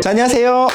자, 안녕하세요.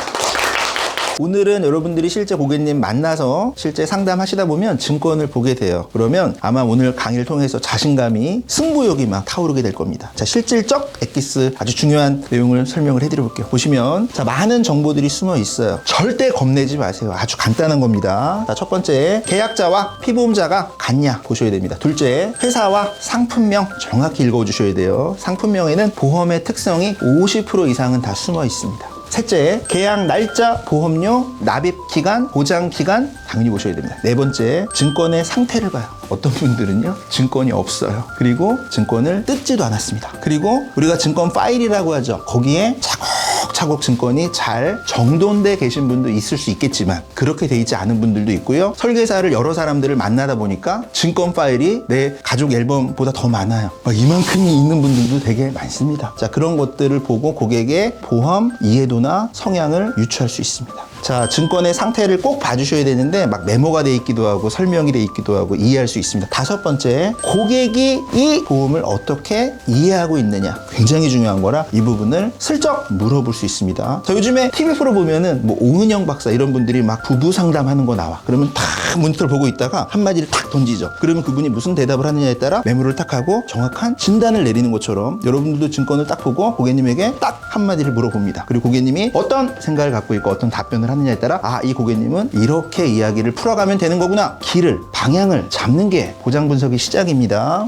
오늘은 여러분들이 실제 고객님 만나서 실제 상담하시다 보면 증권을 보게 돼요. 그러면 아마 오늘 강의를 통해서 자신감이, 승부욕이 막 타오르게 될 겁니다. 자, 실질적 엑기스 아주 중요한 내용을 설명을 해드려 볼게요. 보시면 자, 많은 정보들이 숨어 있어요. 절대 겁내지 마세요. 아주 간단한 겁니다. 자, 첫 번째, 계약자와 피보험자가 같냐 보셔야 됩니다. 둘째, 회사와 상품명 정확히 읽어주셔야 돼요. 상품명에는 보험의 특성이 50% 이상은 다 숨어 있습니다. 셋째, 계약 날짜, 보험료, 납입 기간, 보장 기간 당연히 보셔야 됩니다. 네 번째, 증권의 상태를 봐요. 어떤 분들은요, 증권이 없어요. 그리고 증권을 뜯지도 않았습니다. 그리고 우리가 증권 파일이라고 하죠. 거기에 차곡차곡 증권이 잘 정돈돼 계신 분도 있을 수 있겠지만 그렇게 돼 있지 않은 분들도 있고요. 설계사를 여러 사람들을 만나다 보니까 증권 파일이 내 가족 앨범보다 더 많아요. 이만큼이 있는 분들도 되게 많습니다. 자, 그런 것들을 보고 고객의 보험 이해도나 성향을 유추할 수 있습니다. 자, 증권의 상태를 꼭 봐주셔야 되는데 막 메모가 돼 있기도 하고 설명이 돼 있기도 하고 이해할 수 있습니다. 다섯 번째, 고객이 이 보험을 어떻게 이해하고 있느냐 굉장히 중요한 거라 이 부분을 슬쩍 물어볼 수 있습니다. 자, 요즘에 TV 프로 보면은 뭐 오은영 박사 이런 분들이 막 부부 상담하는 거 나와. 그러면 탁 모니터를 보고 있다가 한마디를 탁 던지죠. 그러면 그분이 무슨 대답을 하느냐에 따라 메모를 딱 하고 정확한 진단을 내리는 것처럼 여러분들도 증권을 딱 보고 고객님에게 딱 한마디를 물어봅니다. 그리고 고객님이 어떤 생각을 갖고 있고 어떤 답변을 하느냐에 따라 아, 이 고객님은 이렇게 이야기를 풀어가면 되는 거구나. 길을, 방향을 잡는 게 보장 분석의 시작입니다.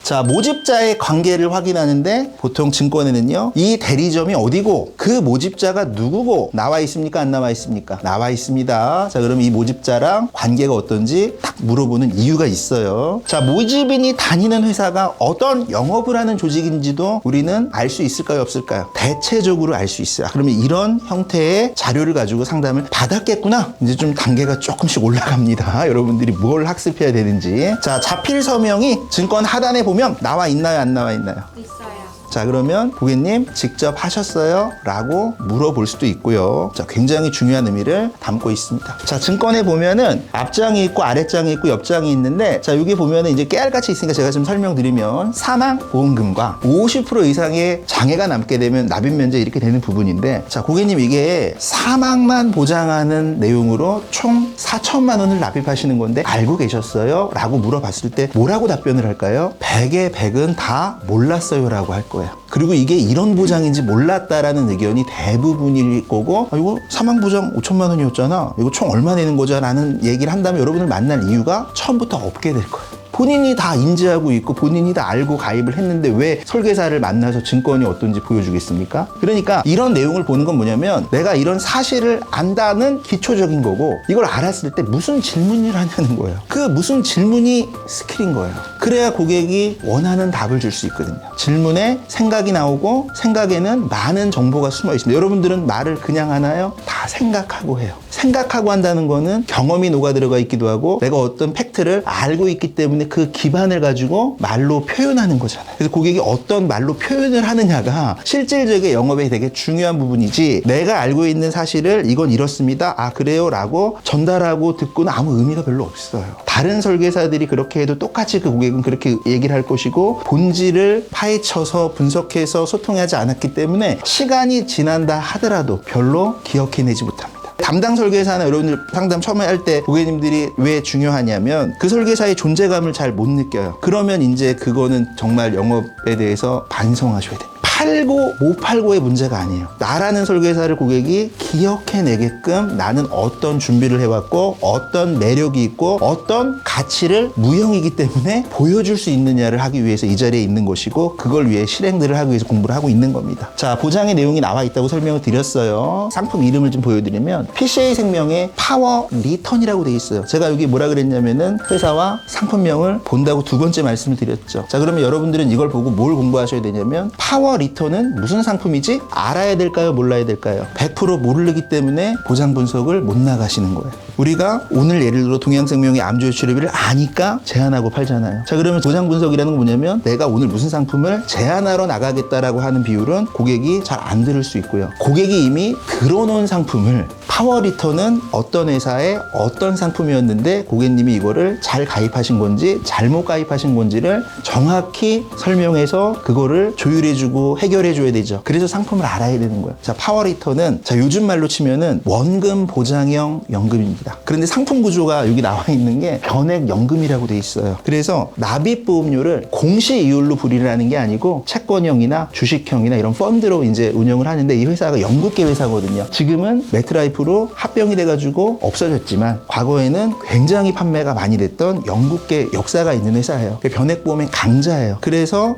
자, 모집자의 관계를 확인하는데 보통 증권에는요, 이 대리점이 어디고 그 모집자가 누구고 나와 있습니까? 안 나와 있습니까? 나와 있습니다. 자, 그럼 이 모집자랑 관계가 어떤지 딱 물어보는 이유가 있어요. 자, 모집인이 다니는 회사가 어떤 영업을 하는 조직인지도 우리는 알 수 있을까요? 없을까요? 대체적으로 알 수 있어요. 그러면 이런 형태의 자료를 가지고 상담을 받았겠구나. 이제 좀 단계가 조금씩 올라갑니다. 여러분들이 뭘 학습해야 되는지. 자, 자필 서명이 증권 하단에 보면 나와 있나요? 안 나와 있나요? 있어요. 자, 그러면 고객님 직접 하셨어요? 라고 물어볼 수도 있고요. 자, 굉장히 중요한 의미를 담고 있습니다. 자, 증권에 보면은 앞장이 있고 아랫장이 있고 옆장이 있는데 자, 여기 보면은 이제 깨알같이 있으니까 제가 좀 설명드리면 사망 보험금과 50% 이상의 장애가 남게 되면 납입 면제 이렇게 되는 부분인데 자, 고객님 이게 사망만 보장하는 내용으로 총 4천만 원을 납입하시는 건데 알고 계셨어요? 라고 물어봤을 때 뭐라고 답변을 할까요? 100의 100은 다 몰랐어요 라고 할 거예요. 그리고 이게 이런 보장인지 몰랐다라는 의견이 대부분일 거고 아, 이거 사망보장 5천만 원이었잖아. 이거 총 얼마 내는 거죠? 라는 얘기를 한다면 여러분을 만날 이유가 처음부터 없게 될 거예요. 본인이 다 인지하고 있고 본인이 다 알고 가입을 했는데 왜 설계사를 만나서 증권이 어떤지 보여주겠습니까? 그러니까 이런 내용을 보는 건 뭐냐면 내가 이런 사실을 안다는 기초적인 거고 이걸 알았을 때 무슨 질문을 하냐는 거예요. 그 무슨 질문이 스킬인 거예요. 그래야 고객이 원하는 답을 줄 수 있거든요. 질문에 생각이 나오고 생각에는 많은 정보가 숨어 있습니다. 여러분들은 말을 그냥 하나요? 다 생각하고 해요. 생각하고 한다는 거는 경험이 녹아 들어가 있기도 하고 내가 어떤 팩트를 알고 있기 때문에 그 기반을 가지고 말로 표현하는 거잖아요. 그래서 고객이 어떤 말로 표현을 하느냐가 실질적인 영업에 되게 중요한 부분이지 내가 알고 있는 사실을 이건 이렇습니다. 아, 그래요? 라고 전달하고 듣고는 아무 의미가 별로 없어요. 다른 설계사들이 그렇게 해도 똑같이 그 고객은 그렇게 얘기를 할 것이고 본질을 파헤쳐서 분석해서 소통하지 않았기 때문에 시간이 지난다 하더라도 별로 기억해내지 못합니다. 담당 설계사나 여러분들 상담 처음에 할 때 고객님들이 왜 중요하냐면 그 설계사의 존재감을 잘 못 느껴요. 그러면 이제 그거는 정말 영업에 대해서 반성하셔야 됩니다. 팔고 못 팔고의 문제가 아니에요. 나라는 설계사를 고객이 기억해내게끔 나는 어떤 준비를 해왔고 어떤 매력이 있고 어떤 가치를 무형이기 때문에 보여줄 수 있느냐를 하기 위해서 이 자리에 있는 것이고 그걸 위해 실행들을 하기 위해서 공부를 하고 있는 겁니다. 자, 보장의 내용이 나와 있다고 설명을 드렸어요. 상품 이름을 좀 보여드리면 PCA 생명의 파워 리턴이라고 돼 있어요. 제가 여기 뭐라 그랬냐면은 회사와 상품명을 본다고 두 번째 말씀을 드렸죠. 자, 그러면 여러분들은 이걸 보고 뭘 공부하셔야 되냐면 파워 리턴은 무슨 상품이지? 알아야 될까요? 몰라야 될까요? 100% 모르기 때문에 보장 분석을 못 나가시는 거예요. 우리가 오늘 예를 들어 동양생명의 암조회 치료비를 아니까 제한하고 팔잖아요. 자, 그러면 보장 분석이라는 건 뭐냐면 내가 오늘 무슨 상품을 제한하러 나가겠다라고 하는 비율은 고객이 잘 안 들을 수 있고요. 고객이 이미 들어놓은 상품을 파워 리턴은 어떤 회사의 어떤 상품이었는데 고객님이 이거를 잘 가입하신 건지 잘못 가입하신 건지를 정확히 설명해서 그거를 조율해주고 또 해결해 줘야 되죠. 그래서 상품을 알아야 되는 거예요. 자, 파워레이터는 자, 요즘 말로 치면은 원금 보장형 연금입니다. 그런데 상품 구조가 여기 나와 있는 게 변액 연금이라고 돼 있어요. 그래서 납입 보험료를 공시 이율로 부리를 하는 게 아니고 채권형이나 주식형이나 이런 펀드로 이제 운영을 하는데, 이 회사가 영국계 회사거든요. 지금은 메트라이프로 합병이 돼가지고 없어졌지만 과거에는 굉장히 판매가 많이 됐던 영국계 역사가 있는 회사예요. 변액보험의 강자예요. 그래서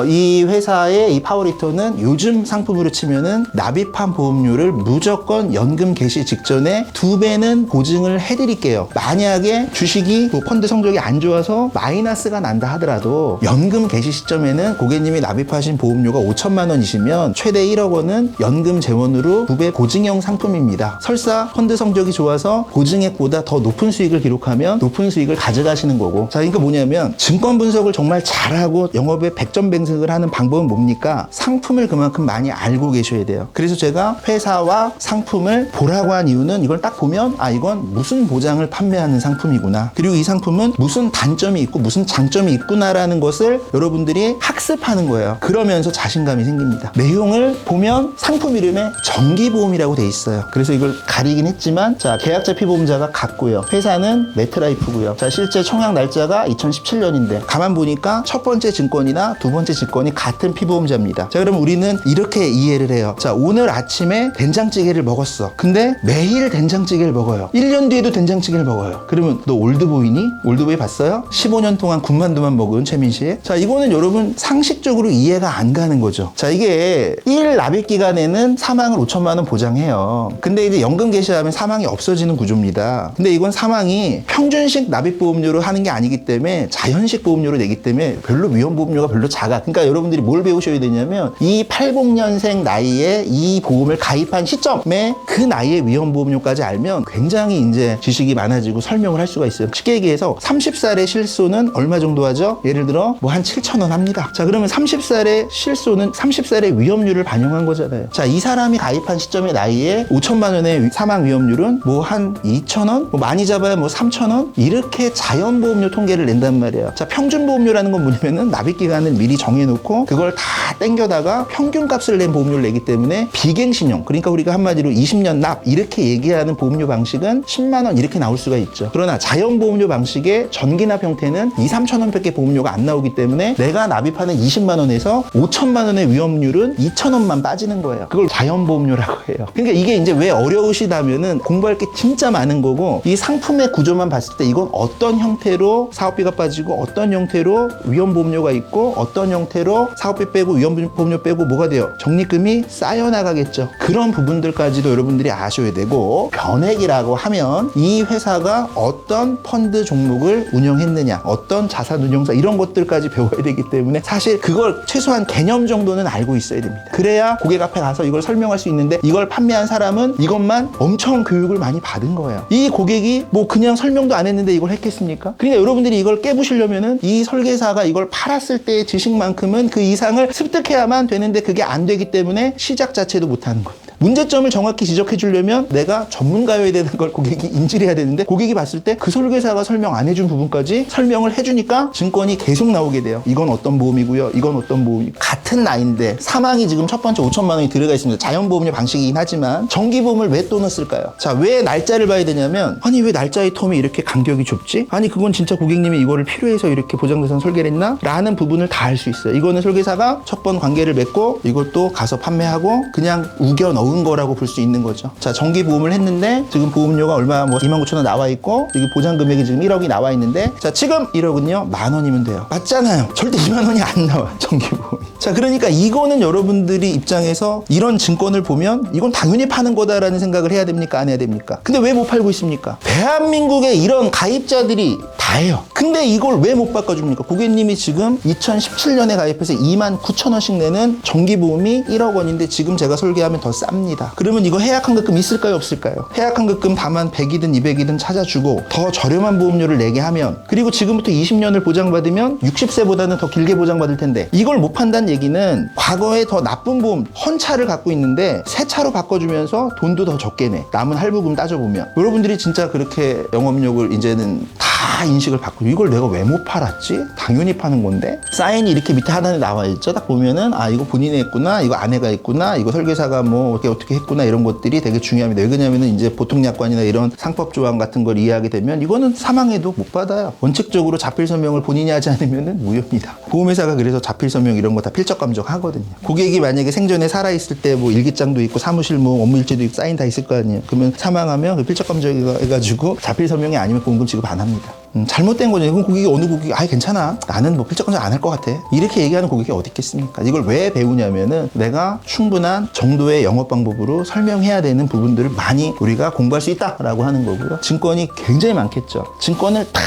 이 회사의 이 파워레이터는 요즘 상품으로 치면은 납입한 보험료를 무조건 연금 개시 직전에 2배는 보증을 해드릴게요. 만약에 주식이 펀드 성적이 안 좋아서 마이너스가 난다 하더라도 연금 개시 시점에는 고객님이 납입하신 보험료가 5천만 원이시면 최대 1억 원은 연금 재원으로 2배 보증형 상품입니다. 설사 펀드 성적이 좋아서 보증액보다 더 높은 수익을 기록하면 높은 수익을 가져가시는 거고. 자, 그러니까 뭐냐면 증권 분석을 정말 잘하고 영업에 백전백승을 하는 방법은 뭡니까? 상품을 그만큼 많이 알고 계셔야 돼요. 그래서 제가 회사와 상품을 보라고 한 이유는 이걸 딱 보면 아, 이건 무슨 보장을 판매하는 상품이구나, 그리고 이 상품은 무슨 단점이 있고 무슨 장점이 있구나라는 것을 여러분들이 학습하는 거예요. 그러면서 자신감이 생깁니다. 내용을 보면 상품 이름에 정기보험이라고 돼 있어요. 그래서 이걸 가리긴 했지만, 자, 계약자 피보험자가 같고요. 회사는 메트라이프고요. 자, 실제 청약 날짜가 2017년인데 가만 보니까 첫 번째 증권이나 두 번째 증권이 같은 피보험자입니다. 자, 그럼 우리는 이렇게 이해를 해요. 자, 오늘 아침에 된장찌개를 먹었어. 근데 매일 된장찌개를 먹어요. 1년 뒤에도 된장찌개를 먹어요. 그러면 너 올드보이니? 올드보이 봤어요? 15년 동안 군만두만 먹은 최민 씨. 자, 이거는 여러분 상식적으로 이해가 안 가는 거죠. 자, 이게 1 납입 기간에는 사망을 5천만 원 보장해요. 근데 이제 연금 개시하면 사망이 없어지는 구조입니다. 근데 이건 사망이 평균식 납입 보험료로 하는 게 아니기 때문에 자연식 보험료로 내기 때문에 별로 위험 보험료가 별로 작아. 그러니까 여러분들이 뭘 배우셔야 되냐면 이 80년생 나이에 이 보험을 가입한 시점에 그 나이의 위험 보험료까지 알면 굉장히 이제 지식이 많아지고 설명을 할 수가 있어요. 쉽게 얘기해서 30살의 실손은 얼마 정도 하죠? 예를 들어 뭐 한 7천 원 합니다. 자, 그러면 30살의 실손은 30살의 위험률을 반영한 거잖아요. 자, 이 사람이 가입한 시점의 나이에 5천만 원의 사망 위험률은 뭐 한 2천 원? 뭐 많이 잡아야 뭐 3천 원? 이렇게 자연보험료 통계를 낸단 말이에요. 자, 평균보험료라는 건 뭐냐면은 납입 기간을 미리 정해놓고 그걸 다 땡겨다가 평균값을 낸 보험료를 내기 때문에 비갱신형, 그러니까 우리가 한마디로 20년 납 이렇게 얘기하는 보험료 방식은 10만 원 이렇게 나올 수가 있죠. 그러나 자연보험료 방식의 전기납 형태는 2, 3천 원밖에 보험료가 안 나오기 때문에 내가 납입하는 20만 원에서 5천만 원의 위험률은 2천 원만 빠지는 거예요. 그걸 자연보험료라고 해요. 그러니까 이게 이제 왜 어려우시다면은 공부할 게 진짜 많은 거고, 이 상품의 구조만 봤을 때 이건 어떤 형태로 사업비가 빠지고 어떤 형태로 위험보험료가 있고 어떤 형태로 사업비 빼고 위험보험료 빼고 뭐가 돼요? 적립금이 쌓여나가겠죠. 그런 부분들까지도 여러분들이 아셔야 되고, 변액이라고 하면 이 회사가 어떤 펀드 종목을 운영했느냐, 어떤 자산운용사 이런 것들까지 배워야 되기 때문에 사실 그걸 최소한 개념 정도는 알고 있어야 됩니다. 그래야 고객 앞에 가서 이걸 설명할 수 있는데, 이걸 판매한 사람은 이것만 엄청 교육을 많이 받은 거예요. 이 고객이 뭐 그냥 설명도 안 했는데 이걸 했겠습니까? 그러니까 여러분들이 이걸 깨부시려면은 이 설계사가 이걸 팔았을 때의 지식만큼은 그 이상을 습득해야만 되는데 그게 안 되기 때문에 시작 자체도 못하는 겁니다. 문제점을 정확히 지적해 주려면 내가 전문가여야 되는 걸 고객이 인지를 해야 되는데, 고객이 봤을 때 그 설계사가 설명 안 해준 부분까지 설명을 해주니까 증권이 계속 나오게 돼요. 이건 어떤 보험이고요, 이건 어떤 보험이고. 같은 나이인데 사망이 지금 첫 번째 5천만 원이 들어가 있습니다. 자연보험료 방식이긴 하지만 정기보험을 왜 또 넣었을까요? 자, 왜 날짜를 봐야 되냐면, 아니 왜 날짜의 텀이 이렇게 간격이 좁지? 아니 그건 진짜 고객님이 이거를 필요해서 이렇게 보장대상 설계를 했나? 라는 부분을 다 알 수 있어요. 이거는 설계사가 첫 번 관계를 맺고 이것도 가서 판매하고 그냥 우겨 넣은 거라고 볼 수 있는 거죠. 자, 정기보험을 했는데 지금 보험료가 얼마 뭐 29,000원 나와 있고 여기 보장 금액이 지금 1억이 나와 있는데, 자, 지금 1억은요 10,000원이면 돼요. 맞잖아요. 절대 2만 원이 안 나와, 정기보험이. 자, 그러니까 이거는 여러분들이 입장에서 이런 증권을 보면 이건 당연히 파는 거다라는 생각을 해야 됩니까? 안 해야 됩니까? 근데 왜 못 팔고 있습니까? 대한민국에 이런 가입자들이 다예요. 근데 이걸 왜 못 바꿔줍니까? 고객님이 지금 2017년에 가입해서 29,000원씩 내는 정기보험이 1억 원인데 지금 제가 설계하면 더 쌉니다. 그러면 이거 해약 환급금 있을까요? 없을까요? 해약 환급금 다만 100이든 200이든 찾아주고 더 저렴한 보험료를 내게 하면, 그리고 지금부터 20년을 보장받으면 60세보다는 더 길게 보장받을 텐데, 이걸 못 판다는 얘기는 과거에 더 나쁜 보험, 헌차를 갖고 있는데 새 차로 바꿔주면서 돈도 더 적게 내. 남은 할부금 따져보면 여러분들이 진짜 그렇게 영업력을 이제는 다 다 인식을 바꾸고 이걸 내가 왜 못 팔았지? 당연히 파는 건데 사인이 이렇게 밑에 하단에 나와 있죠. 딱 보면은 아 이거 본인이 했구나, 이거 아내가 했구나, 이거 설계사가 뭐 어떻게 했구나 이런 것들이 되게 중요합니다. 왜 그러냐면은 이제 보통 약관이나 이런 상법 조항 같은 걸 이해하게 되면 이거는 사망해도 못 받아요. 원칙적으로 자필 서명을 본인이 하지 않으면은 무효입니다. 보험회사가 그래서 자필 서명 이런 거 다 필적 감정하거든요. 고객이 만약에 생전에 살아 있을 때 뭐 일기장도 있고 사무실 뭐 업무 일지도 있고 사인 다 있을 거 아니에요. 그러면 사망하면 그 필적 감정해가지고 자필 서명이 아니면 보험금 지급 안 합니다. 잘못된 거죠. 그럼 고객이 어느 고객이 괜찮아. 나는 뭐 필적 감정 안 할 것 같아. 이렇게 얘기하는 고객이 어디 있겠습니까? 이걸 왜 배우냐면은 내가 충분한 정도의 영업 방법으로 설명해야 되는 부분들을 많이 우리가 공부할 수 있다라고 하는 거고요. 증권이 굉장히 많겠죠. 증권을 딱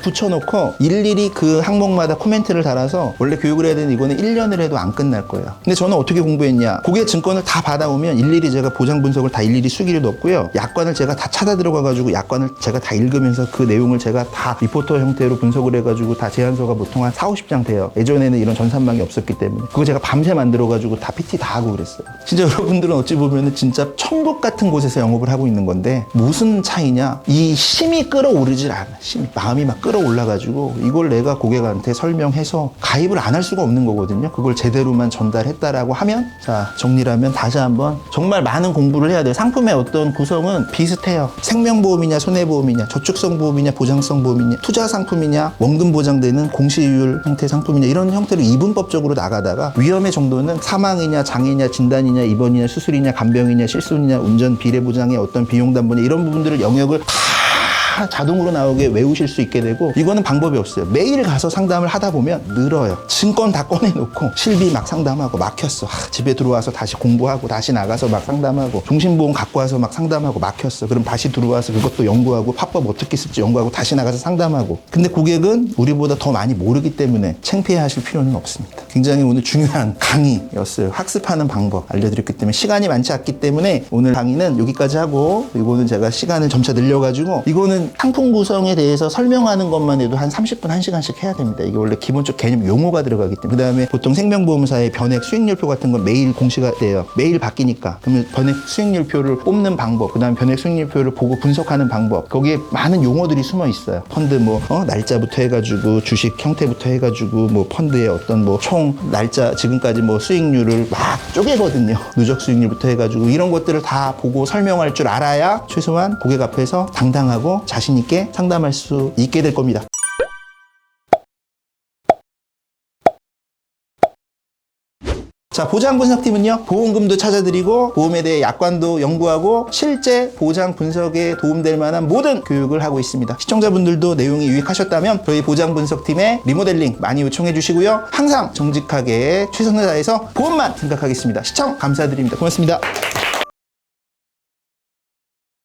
붙여놓고 일일이 그 항목마다 코멘트를 달아서 원래 교육을 해야 되는 이거는 1년을 해도 안 끝날 거예요. 근데 저는 어떻게 공부했냐? 고객 증권을 다 받아오면 일일이 제가 보장 분석을 다 일일이 수기를 넣고요. 약관을 제가 다 찾아 들어가가지고 약관을 제가 다 읽으면서 그 내용을 제가 다 리포터 형태로 분석을 해가지고 다 제안서가 보통 한 4-50장 돼요. 예전에는 이런 전산망이 없었기 때문에 그거 제가 밤새 만들어가지고 다 PT 다 하고 그랬어요. 진짜 여러분들은 어찌 보면은 진짜 천국 같은 곳에서 영업을 하고 있는 건데 무슨 차이냐? 이 힘이 끌어오르질 않아. 힘이 마음이 막 끌어올라가지고 이걸 내가 고객한테 설명해서 가입을 안 할 수가 없는 거거든요. 그걸 제대로만 전달했다라고 하면 자 정리를 하면 다시 한번 정말 많은 공부를 해야 돼요. 상품의 어떤 구성은 비슷해요. 생명보험이냐 손해보험이냐 저축성 보험이냐 보장성 보험이냐 투자 상품이냐 원금 보장되는 공시율 형태 상품이냐 이런 형태로 이분법적으로 나가다가 위험의 정도는 사망이냐 장애냐 진단이냐 입원이냐 수술이냐 간병이냐 실손이냐 운전 비례 보장의 어떤 비용 담보냐 이런 부분들을 영역을 다 자동으로 나오게 외우실 수 있게 되고 이거는 방법이 없어요. 매일 가서 상담을 하다 보면 늘어요. 증권 다 꺼내놓고 실비 막 상담하고 막혔어. 집에 들어와서 다시 공부하고 다시 나가서 막 상담하고 종신보험 갖고 와서 막 상담하고 막혔어. 그럼 다시 들어와서 그것도 연구하고 파법 어떻게 쓸지 연구하고 다시 나가서 상담하고 근데 고객은 우리보다 더 많이 모르기 때문에 창피해 하실 필요는 없습니다. 굉장히 오늘 중요한 강의였어요. 학습하는 방법 알려드렸기 때문에 시간이 많지 않기 때문에 오늘 강의는 여기까지 하고 이거는 제가 시간을 점차 늘려가지고 이거는 상품 구성에 대해서 설명하는 것만 해도 한 30분, 1시간씩 해야 됩니다. 이게 원래 기본적 개념 용어가 들어가기 때문에. 그 다음에 보통 생명보험사의 변액 수익률표 같은 건 매일 공시가 돼요. 매일 바뀌니까. 그러면 변액 수익률표를 뽑는 방법, 그 다음에 변액 수익률표를 보고 분석하는 방법. 거기에 많은 용어들이 숨어 있어요. 펀드 뭐, 날짜부터 해가지고 주식 형태부터 해가지고 뭐 펀드의 어떤 뭐 총 날짜 지금까지 뭐 수익률을 막 쪼개거든요. 누적 수익률부터 해가지고 이런 것들을 다 보고 설명할 줄 알아야 최소한 고객 앞에서 당당하고 자신 있게 상담할 수 있게 될 겁니다. 자, 보장 분석팀은요, 보험금도 찾아드리고, 보험에 대해 약관도 연구하고, 실제 보장 분석에 도움될 만한 모든 교육을 하고 있습니다. 시청자분들도 내용이 유익하셨다면, 저희 보장 분석팀의 리모델링 많이 요청해 주시고요. 항상 정직하게 최선을 다해서 보험만 생각하겠습니다. 시청 감사드립니다. 고맙습니다.